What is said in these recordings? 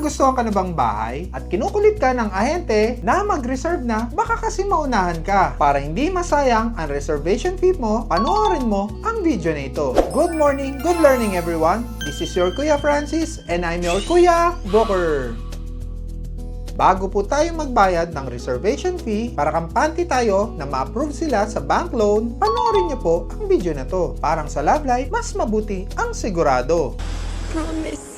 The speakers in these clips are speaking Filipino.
nagustuhan ka na bang bahay at kinukulit ka ng ahente na mag-reserve na baka kasi maunahan ka? Para hindi masayang ang reservation fee mo, panoorin mo ang video na ito. Good morning, good learning everyone. This is your Kuya Francis and I'm your Kuya Broker. Bago po tayo magbayad ng reservation fee, para kampante tayo na ma-approve sila sa bank loan, panoorin niyo po ang video na to. Parang sa love life, mas mabuti ang sigurado. Promise.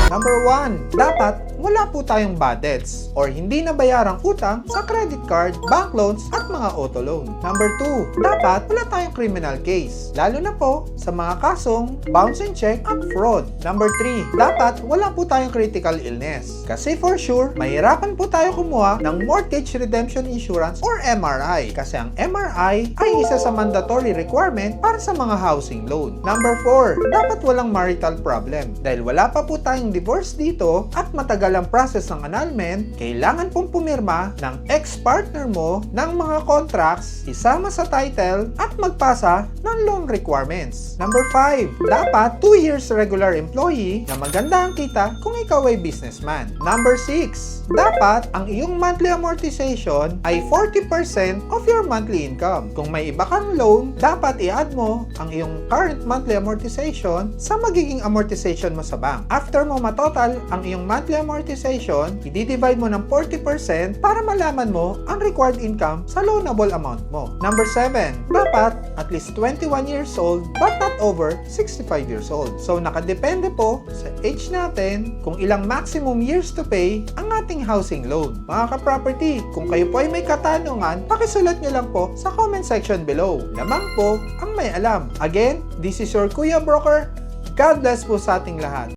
Number 1, dapat wala po tayong bad debts or hindi nabayarang utang sa credit card, bank loans at mga auto loan. Number 2, dapat wala tayong criminal case, lalo na po sa mga kasong bounce and check at fraud. Number 3, dapat wala po tayong critical illness kasi for sure, mahirapan po tayo kumuha ng mortgage redemption insurance or MRI kasi ang MRI ay isa sa mandatory requirement para sa mga housing loan. Number 4, dapat walang marital problem dahil wala pa po tayong divorce dito at matagal ang process ng annulment, kailangan pong pumirma ng ex-partner mo ng mga contracts isama sa title at magpasa ng loan requirements. Number 5, dapat 2 years regular employee na maganda ang kita kung ikaw ay businessman. Number 6, dapat ang iyong monthly amortization ay 40% of your monthly income. Kung may iba kang loan, dapat i-add mo ang iyong current monthly amortization sa magiging amortization mo sa bank. After mo matotal ang iyong monthly amortization, i-divide mo ng 40% para malaman mo ang required income sa loanable amount mo. Number 7, dapat at least 21 years old but not over 65 years old. So nakadepende po sa age natin kung ilang maximum years to pay ang ating housing loan. Mga ka-property, kung kayo po ay may katanungan, pakisulat nyo lang po sa comment section below. Lamang po ang may alam. Again, this is your Kuya Broker. God bless po sa ating lahat.